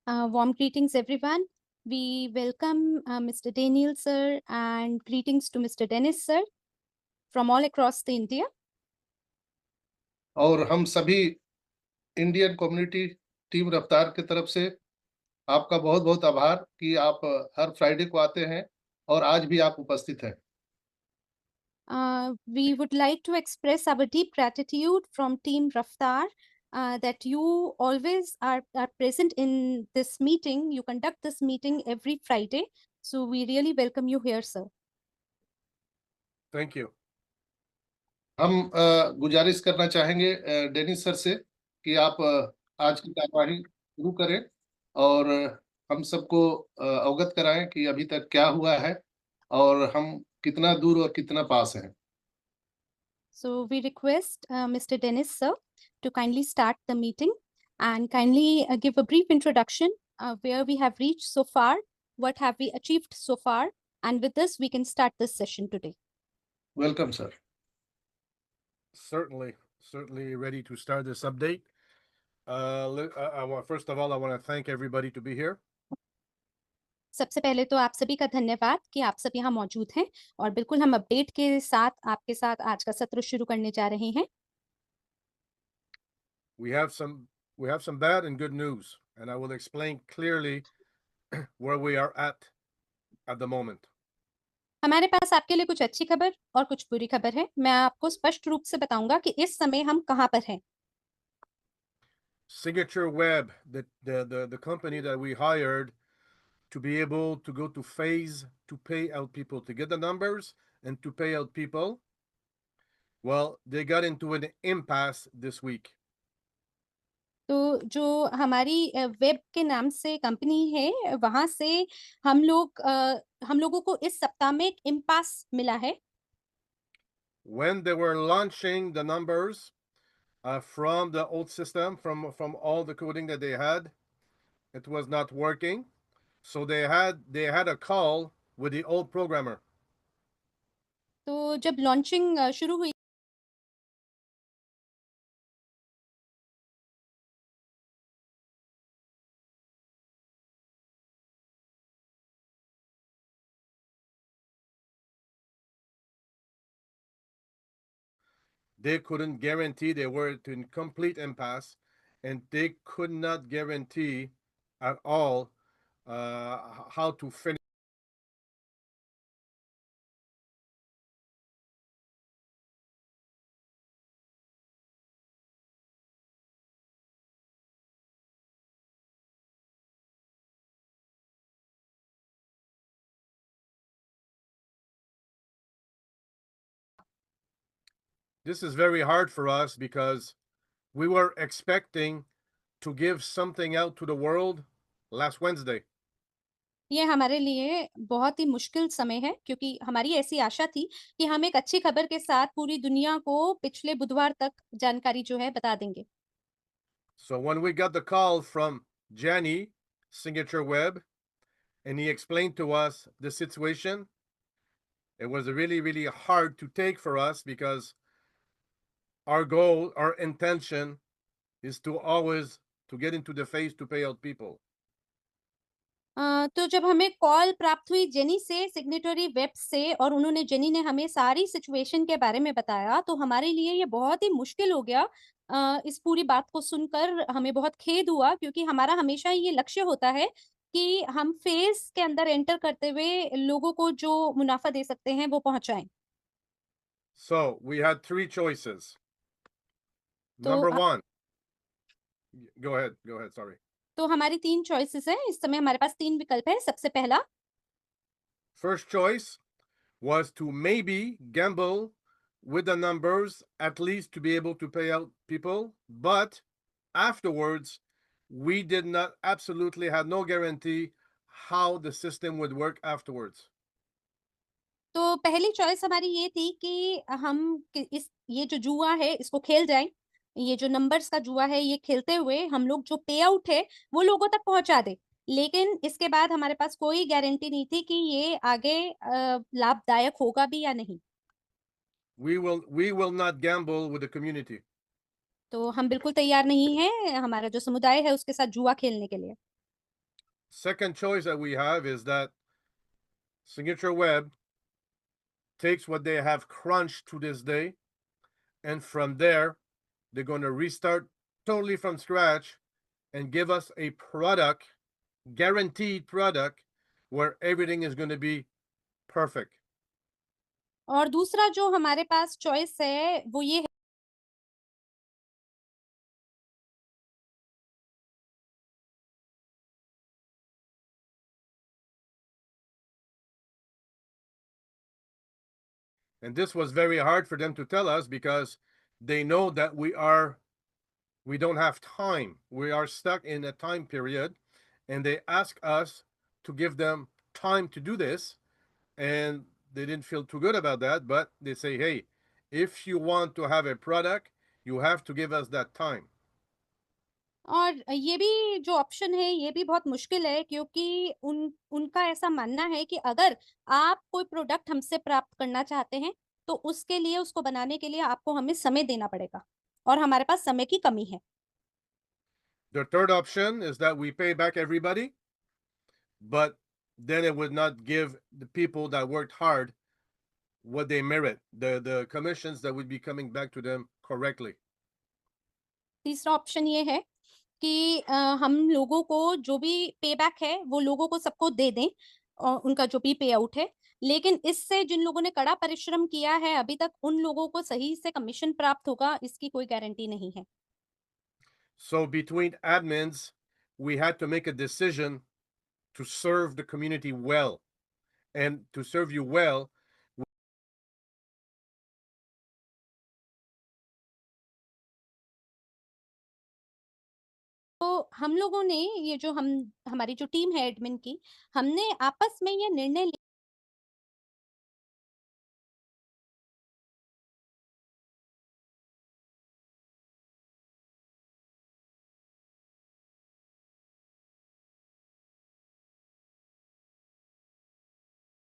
Warm greetings, everyone. We welcome Mr. Daniel sir and greetings to Mr. Dennis sir from all across the India. और हम सभी Indian community team रफ्तार की तरफ से आपका बहुत बहुत आभार कि आप हर फ्राइडे को आते हैं और आज भी आप उपस्थित हैं। We would like to express our deep gratitude from Team Raftar that you always are present in this meeting. You conduct this meeting every Friday. So we really welcome you here, sir. Thank you. हम गुजारिश करना चाहेंगे Dennis sir से कि आप आज की कार्यवाही शुरू करें और हम सबको अवगत कराएं कि अभी तक क्या हुआ है और हम कितना दूर और कितना पास हैं। So we request Mr. Dennis sir to kindly start the meeting and kindly give a brief introduction where we have reached so far, what have we achieved so far, and with this we can start this session today. Welcome sir. Certainly ready to start this update. First of all, I want to thank everybody to be here. सबसे पहले तो आप सभी का धन्यवाद कि आप सब यहाँ मौजूद हैं और बिल्कुल हम अपडेट के साथ आपके साथ आज का सत्र शुरू करने जा रहे हैं। We have some bad and good news, and I will explain clearly where we are at the moment. हमारे पास आपके लिए कुछ अच्छी खबर और कुछ बुरी खबर है। मैं आपको स्पष्ट रूप से बताऊंगा कि इस समय हम कहाँ पर हैं। Signature Web, the company that we hired to be able to go to phase to pay out people, to get the numbers and to pay out people, well, they got into an impasse this week. तो जो हमारी web के नाम से company है वहां से हम लोगों को इस सप्ताह में एक इम्पास मिला है। When they were launching the numbers from the old system, from all the coding that they had, it was not working. So they had a call with the old programmer. तो जब launching शुरू हुई They couldn't guarantee, they were in complete impasse, and they could not guarantee at all how to finish. This is very hard for us because we were expecting to give something out to the world last Wednesday. ये हमारे लिए बहुत ही मुश्किल समय है क्योंकि हमारी ऐसी आशा थी कि हम एक अच्छी खबर के साथ पूरी दुनिया को पिछले बुधवार तक जानकारी जो है बता देंगे। So when we got the call from Jenny, Signature Web, and he explained to us the situation, it was really, really hard to take for us because our goal, our intention is to always to get into the phase to pay out people. तो जब हमें call प्राप्त हुई jenny से signatory web से और jenny ने हमें सारी सिचुएशन के बारे में बताया तो हमारे लिए ये बहुत ही मुश्किल हो गया। इस पूरी बात को सुनकर हमें बहुत खेद हुआ क्योंकि हमारा हमेशा ये लक्ष्य होता है कि हम फेज के अंदर एंटर करते हुए लोगों को जो मुनाफा दे सकते हैं वो पहुंचाएं। So we had three choices. तो Number one, go ahead, sorry. तो हमारी 3 चॉइसेस हैं। इस समय हमारे पास 3 विकल्प हैं। सबसे पहला First choice was to maybe gamble with the numbers at least to be able to pay out people, but afterwards we did not absolutely had no guarantee how the system would work afterwards. तो पहली choice हमारी ये थी कि हम इस ये जो जुआ है इसको खेल जाएं। ये जो नंबर्स का जुआ है ये खेलते हुए हम लोग जो पे आउट है वो लोगों तक पहुंचा दें। लेकिन इसके बाद हमारे पास कोई गारंटी नहीं थी कि ये आगे लाभदायक होगा भी या नहीं। We will not gamble with the community. तो हम बिल्कुल तैयार नहीं हैं हमारा जो समुदाय है उसके साथ जुआ खेलने के लिए। Second choice that we have is that Signature Web takes what they have crunched to this day, and from there, they're going to restart totally from scratch and give us a product, guaranteed product, where everything is going to be perfect. और दूसरा जो हमारे पास choice है वो ये है And this was very hard for them to tell us because they know that we don't have time. We are stuck in a time period, and they ask us to give them time to do this, and they didn't feel too good about that, but they say, hey, if you want to have a product, you have to give us that time. और ये भी जो option है ये भी बहुत मुश्किल है क्योंकि उनका ऐसा मानना है कि अगर आप कोई प्रोडक्ट हमसे प्राप्त करना चाहते हैं तो उसके लिए उसको बनाने के लिए आपको हमें समय देना पड़ेगा और हमारे पास समय की कमी है। The third option is that we pay back everybody, but then it would not give the people that worked hard what they merit, the commissions that would be coming back to them correctly. तीसरा option ये है कि हम लोगों को जो भी पे बैक है वो लोगों को सबको दे दें उनका जो भी पे आउट है। लेकिन इससे जिन लोगों ने कड़ा परिश्रम किया है अभी तक उन लोगों को सही से कमीशन प्राप्त होगा इसकी कोई गारंटी नहीं है। So between admins, we had to make a decision to serve the community well. And to serve you well, तो हम लोगों ने ये जो हमारी जो टीम है एडमिन की, हमने आपस में ये निर्णय लिया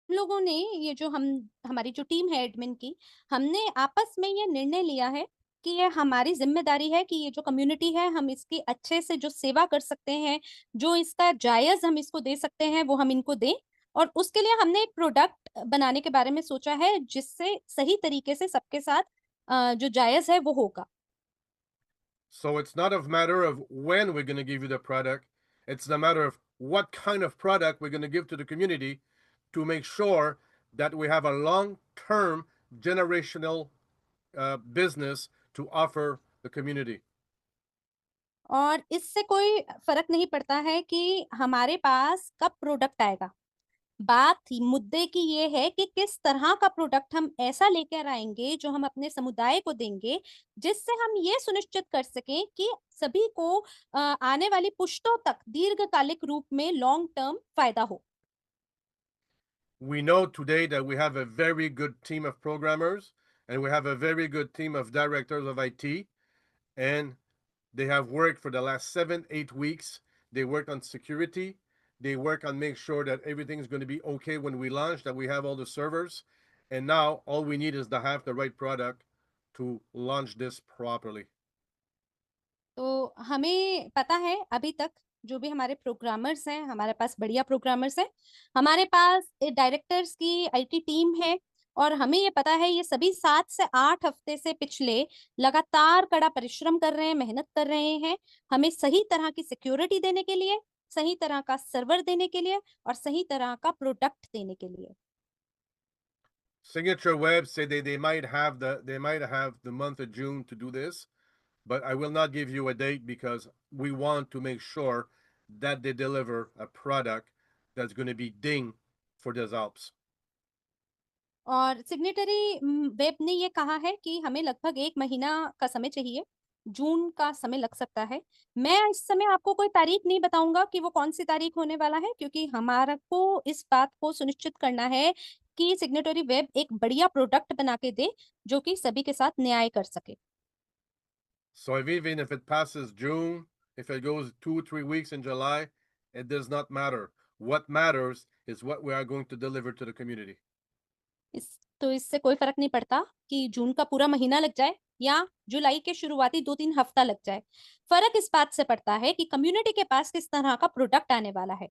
हम लोगों ने ये जो हमारी जो टीम है एडमिन की, हमने आपस में ये निर्णय लिया है कि ये हमारी ज़िम्मेदारी है कि ये जो कम्युनिटी है हम इसकी अच्छे से जो सेवा कर सकते हैं, जो इसका जायज़ हम इसको दे सकते हैं वो हम इनको दें और उसके लिए हमने एक प्रोडक्ट बनाने के बारे में सोचा है जिससे सही तरीके से सबके साथ जो जायज़ है वो होगा। so it's not a matter of when we're going to give you the product, it's the matter of what kind of product we're going to give to the community to make sure that we have a long-term generational business to offer the community. और इससे कोई फ़र्क नहीं पड़ता है कि हमारे पास कब प्रोडक्ट आएगा। मुद्दे की ये है कि किस तरह का प्रोडक्ट हम ऐसा लेकर आएँगे, जो हम अपने समुदाय को देंगे, जिससे हम ये सुनिश्चित कर सकें कि सभी को आने वाली पुश्तों तक दीर्घकालिक रूप में लॉन्ग टर्म फ़ायदा हो। We know today that we have a very good team of programmers and we have a very good team of directors of IT, and they have worked for the last 7-8 weeks. They worked on security. They work on make sure that everything is going to be okay when we launch, that we have all the servers. And now all we need is to have the right product to launch this properly. तो हमें पता है अभी तक जो भी हमारे programmers हैं, हमारे पास बढ़िया प्रोग्रामर्स हैं, हमारे पास डायरेक्टर्स की आईटी टीम है और हमें ये पता है ये सभी 7 से 8 हफ्ते से पिछले लगातार कड़ा परिश्रम कर रहे हैं, मेहनत कर रहे हैं, हमें सही तरह की सिक्योरिटी देने के लिए, सही तरह का सर्वर देने के लिए और सही तरह का प्रोडक्ट देने के लिए। Signature Web say they might have the month of June to do this, but I will not give you a date because we want to make sure that they deliver a product that's going to be ding for the Alps. और signatory web ने ये कहा है कि हमें लगभग 1 महीना का समय चाहिए, जून का समय लग सकता है। मैं इस समय आपको कोई तारीख नहीं बताऊँगा कि वो कौन-सी तारीख होने वाला है क्योंकि हमारा को इस बात को सुनिश्चित करना है कि सिग्नेटरी वेब एक बढ़िया प्रोडक्ट बना के दे, जो कि सभी के साथ न्याय कर सके। So even if it passes June, if it goes 2-3 weeks in July, it does not matter. What matters is what we are going to deliver to the community. इससे कोई फ़र्क नहीं पड़ता कि जून का पूरा महीना लग जाए या जुलाई के शुरुआती 2-3 हफ्ता लग जाए। फ़र्क इस बात से पड़ता है कि कम्युनिटी के पास किस तरह का प्रोडक्ट आने वाला है।